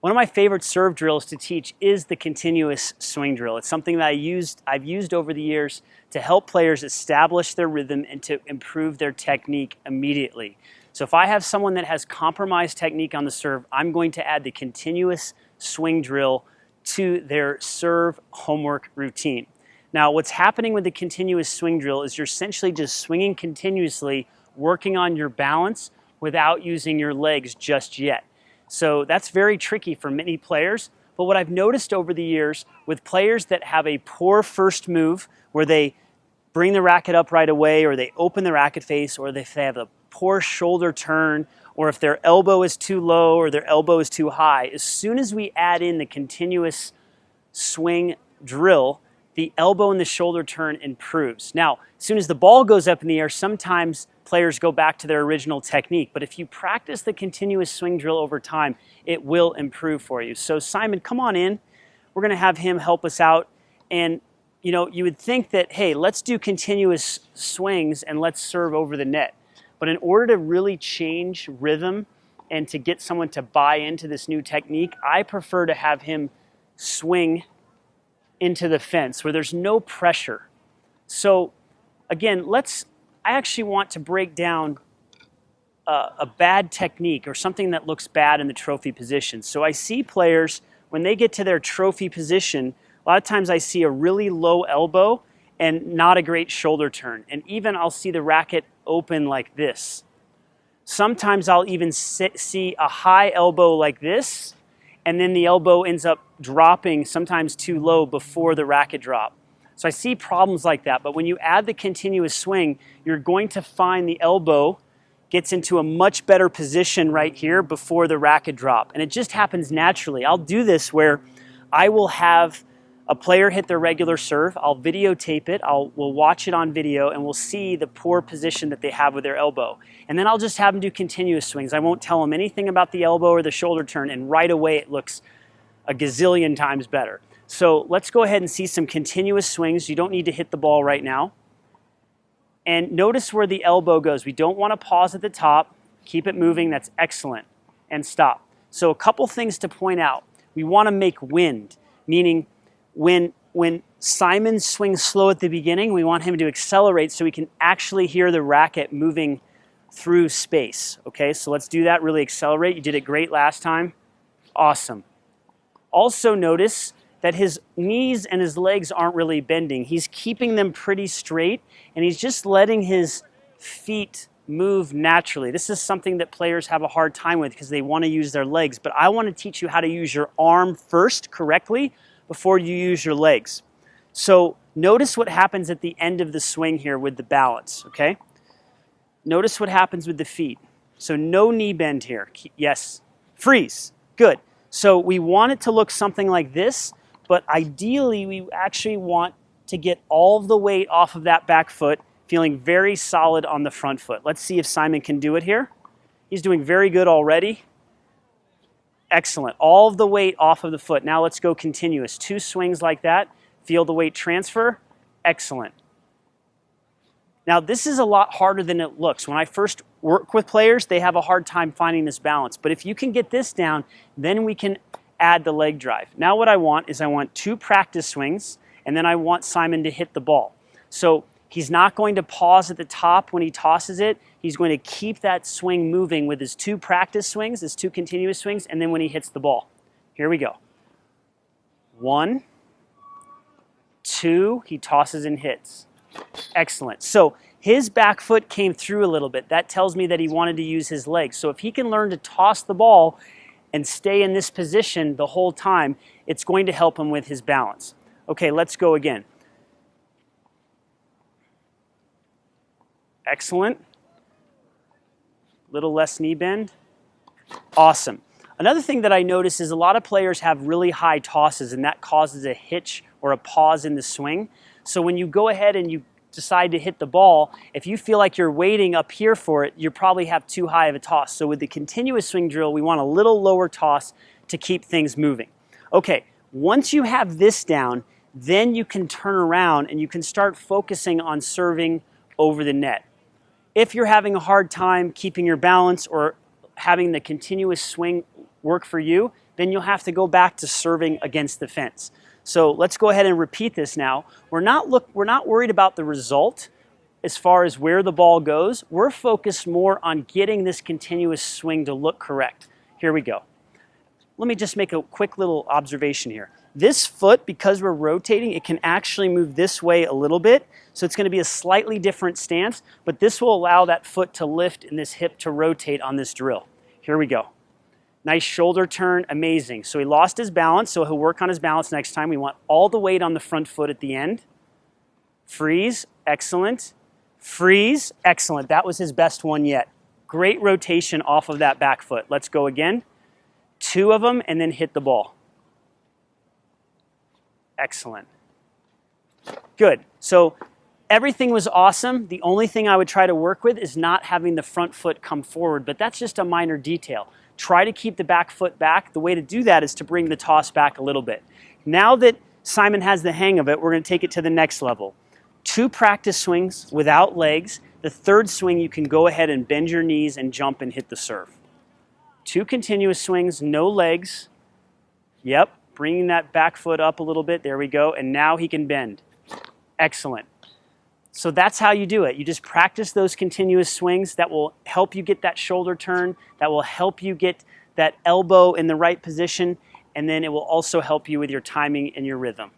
One of my favorite serve drills to teach is the continuous swing drill. It's something that I've used over the years to help players establish their rhythm and to improve their technique immediately. So if I have someone that has compromised technique on the serve, I'm going to add the continuous swing drill to their serve homework routine. Now, what's happening with the continuous swing drill is you're essentially just swinging continuously, working on your balance without using your legs just yet. So that's very tricky for many players. But what I've noticed over the years with players that have a poor first move, where they bring the racket up right away, or they open the racket face, or if they have a poor shoulder turn, or if their elbow is too low or their elbow is too high, as soon as we add in the continuous swing drill, the elbow and the shoulder turn improves. Now, as soon as the ball goes up in the air, sometimes players go back to their original technique. But if you practice the continuous swing drill over time, it will improve for you. So Simon, come on in. We're going to have him help us out. And you know, you would think that, hey, let's do continuous swings and let's serve over the net. But in order to really change rhythm and to get someone to buy into this new technique, I prefer to have him swing into the fence where there's no pressure. So again, I actually want to break down a bad technique or something that looks bad in the trophy position. So I see players, when they get to their trophy position, a lot of times I see a really low elbow and not a great shoulder turn. And even I'll see the racket open like this. Sometimes I'll even see a high elbow like this, and then the elbow ends up dropping sometimes too low before the racket drop. So I see problems like that, but when you add the continuous swing, you're going to find the elbow gets into a much better position right here before the racket drop. And it just happens naturally. I'll do this where I will have a player hit their regular serve, I'll videotape it, we'll watch it on video, and we'll see the poor position that they have with their elbow. And then I'll just have them do continuous swings. I won't tell them anything about the elbow or the shoulder turn, and right away it looks a gazillion times better. So let's go ahead and see some continuous swings. You don't need to hit the ball right now. And notice where the elbow goes. We don't want to pause at the top. Keep it moving. That's excellent. And stop. So a couple things to point out. We want to make wind, meaning when Simon swings slow at the beginning, we want him to accelerate so we can actually hear the racket moving through space. Okay, so let's do that. Really accelerate. You did it great last time. Awesome. Also notice that his knees and his legs aren't really bending. He's keeping them pretty straight, and he's just letting his feet move naturally. This is something that players have a hard time with because they want to use their legs, but I want to teach you how to use your arm first correctly before you use your legs. So notice what happens at the end of the swing here with the balance, okay? Notice what happens with the feet. So no knee bend here. Yes, freeze, good. So we want it to look something like this, but ideally we actually want to get all of the weight off of that back foot, feeling very solid on the front foot. Let's see if Simon can do it here. He's doing very good already. Excellent. All of the weight off of the foot. Now let's go continuous. 2 swings like that. Feel the weight transfer. Excellent. Now this is a lot harder than it looks. When I first work with players, they have a hard time finding this balance. But if you can get this down, then we can add the leg drive. Now what I want is 2 practice swings, and then I want Simon to hit the ball. So he's not going to pause at the top when he tosses it. He's going to keep that swing moving with his 2 practice swings, his 2 continuous swings, and then when he hits the ball. Here we go. 1, 2, he tosses and hits. Excellent. So his back foot came through a little bit. That tells me that he wanted to use his legs. So if he can learn to toss the ball and stay in this position the whole time, it's going to help him with his balance. Okay, let's go again. Excellent. Little less knee bend. Awesome. Another thing that I notice is a lot of players have really high tosses, and that causes a hitch or a pause in the swing. So when you go ahead and you decide to hit the ball, if you feel like you're waiting up here for it, you probably have too high of a toss. So with the continuous swing drill, we want a little lower toss to keep things moving. Okay, once you have this down, then you can turn around and you can start focusing on serving over the net. If you're having a hard time keeping your balance or having the continuous swing work for you, then you'll have to go back to serving against the fence. So let's go ahead and repeat this now. We're not worried about the result as far as where the ball goes. We're focused more on getting this continuous swing to look correct. Here we go. Let me just make a quick little observation here. This foot, because we're rotating, it can actually move this way a little bit. So it's going to be a slightly different stance, but this will allow that foot to lift and this hip to rotate on this drill. Here we go. Nice shoulder turn, amazing. So he lost his balance, so he'll work on his balance next time. We want all the weight on the front foot at the end. Freeze, excellent. Freeze, excellent. That was his best one yet. Great rotation off of that back foot. Let's go again. 2 of them, and then hit the ball. Excellent. Good. So everything was awesome. The only thing I would try to work with is not having the front foot come forward, but that's just a minor detail. Try to keep the back foot back. The way to do that is to bring the toss back a little bit. Now that Simon has the hang of it, we're going to take it to the next level. 2 practice swings without legs. The 3rd swing, you can go ahead and bend your knees and jump and hit the serve. 2 continuous swings, no legs. Yep, bringing that back foot up a little bit. There we go. And now he can bend. Excellent. So that's how you do it. You just practice those continuous swings. That will help you get that shoulder turn. That will help you get that elbow in the right position. And then it will also help you with your timing and your rhythm.